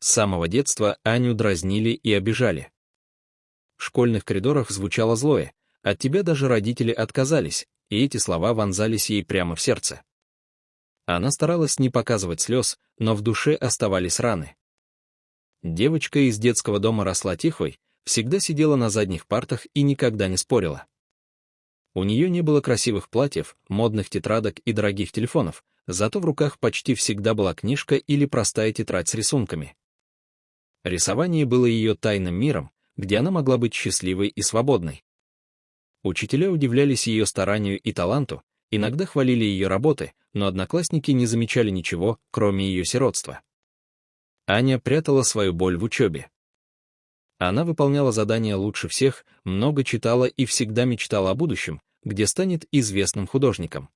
С самого детства Аню дразнили и обижали. В школьных коридорах звучало злое: «От тебя даже родители отказались», и эти слова вонзались ей прямо в сердце. Она старалась не показывать слез, но в душе оставались раны. Девочка из детского дома росла тихой, всегда сидела на задних партах и никогда не спорила. У нее не было красивых платьев, модных тетрадок и дорогих телефонов, зато в руках почти всегда была книжка или простая тетрадь с рисунками. Рисование было ее тайным миром, где она могла быть счастливой и свободной. Учителя удивлялись ее старанию и таланту, иногда хвалили ее работы, но одноклассники не замечали ничего, кроме ее сиротства. Аня прятала свою боль в учебе. Она выполняла задания лучше всех, много читала и всегда мечтала о будущем, где станет известным художником.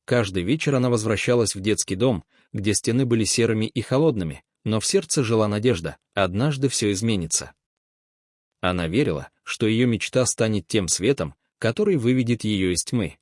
Каждый вечер она возвращалась в детский дом, где стены были серыми и холодными, но в сердце жила надежда: однажды все изменится. Она верила, что ее мечта станет тем светом, который выведет ее из тьмы.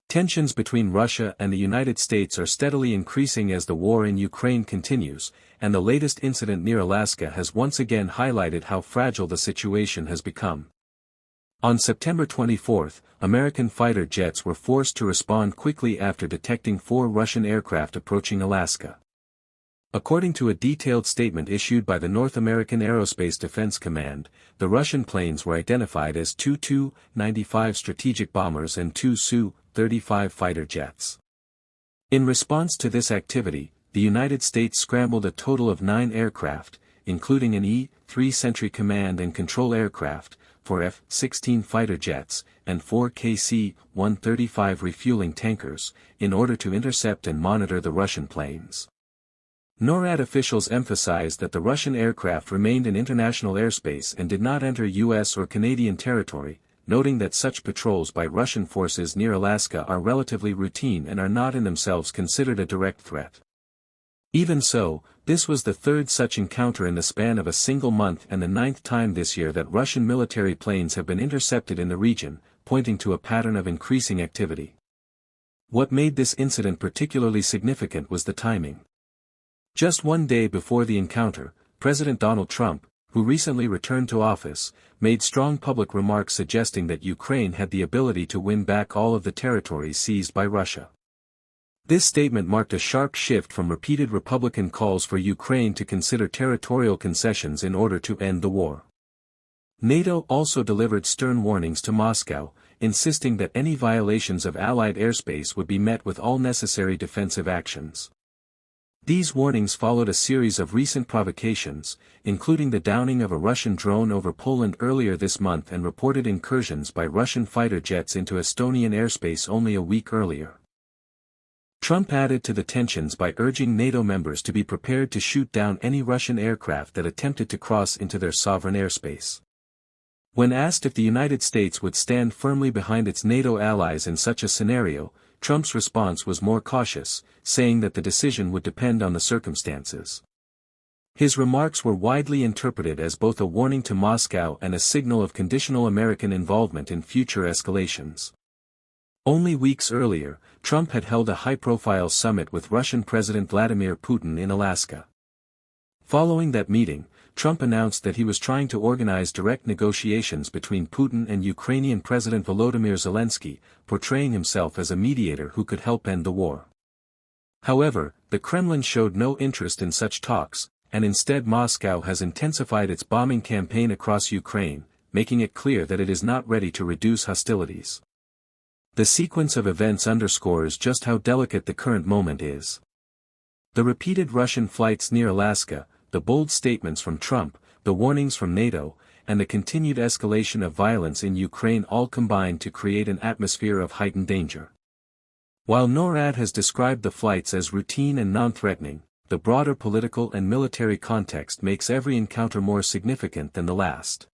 Tensions between Russia and the United States are steadily increasing as the war in Ukraine continues, and the latest incident near Alaska has once again highlighted how fragile the situation has become. On September 24, American fighter jets were forced to respond quickly after detecting 4 Russian aircraft approaching Alaska. According to a detailed statement issued by the North American Aerospace Defense Command, the Russian planes were identified as 2 Tu-95 strategic bombers and 2 Su-35 fighter jets. In response to this activity, the United States scrambled a total of 9 aircraft, including an E-3 Sentry Command and Control aircraft, 4 F-16 fighter jets, and 4 KC-135 refueling tankers, in order to intercept and monitor the Russian planes. NORAD officials emphasized that the Russian aircraft remained in international airspace and did not enter U.S. or Canadian territory, noting that such patrols by Russian forces near Alaska are relatively routine and are not in themselves considered a direct threat. Even so, this was the 3rd such encounter in the span of a single month and the 9th time this year that Russian military planes have been intercepted in the region, pointing to a pattern of increasing activity. What made this incident particularly significant was the timing. Just one day before the encounter, President Donald Trump, who recently returned to office, made strong public remarks suggesting that Ukraine had the ability to win back all of the territories seized by Russia. This statement marked a sharp shift from repeated Republican calls for Ukraine to consider territorial concessions in order to end the war. NATO also delivered stern warnings to Moscow, insisting that any violations of Allied airspace would be met with all necessary defensive actions. These warnings followed a series of recent provocations, including the downing of a Russian drone over Poland earlier this month and reported incursions by Russian fighter jets into Estonian airspace only a week earlier. Trump added to the tensions by urging NATO members to be prepared to shoot down any Russian aircraft that attempted to cross into their sovereign airspace. When asked if the United States would stand firmly behind its NATO allies in such a scenario, Trump's response was more cautious, saying that the decision would depend on the circumstances. His remarks were widely interpreted as both a warning to Moscow and a signal of conditional American involvement in future escalations. Only weeks earlier, Trump had held a high-profile summit with Russian President Vladimir Putin in Alaska. Following that meeting, Trump announced that he was trying to organize direct negotiations between Putin and Ukrainian President Volodymyr Zelensky, portraying himself as a mediator who could help end the war. However, the Kremlin showed no interest in such talks, and instead Moscow has intensified its bombing campaign across Ukraine, making it clear that it is not ready to reduce hostilities. The sequence of events underscores just how delicate the current moment is. The repeated Russian flights near Alaska, the bold statements from Trump, the warnings from NATO, and the continued escalation of violence in Ukraine all combine to create an atmosphere of heightened danger. While NORAD has described the flights as routine and non-threatening, the broader political and military context makes every encounter more significant than the last.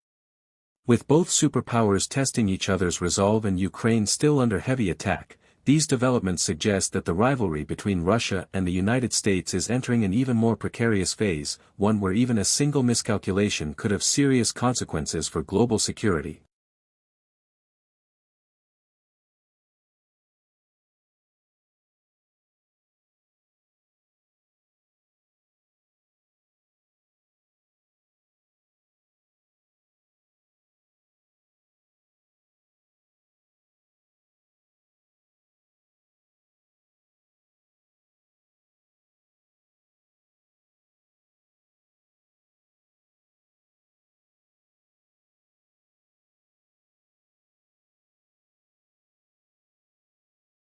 With both superpowers testing each other's resolve and Ukraine still under heavy attack, these developments suggest that the rivalry between Russia and the United States is entering an even more precarious phase, one where even a single miscalculation could have serious consequences for global security.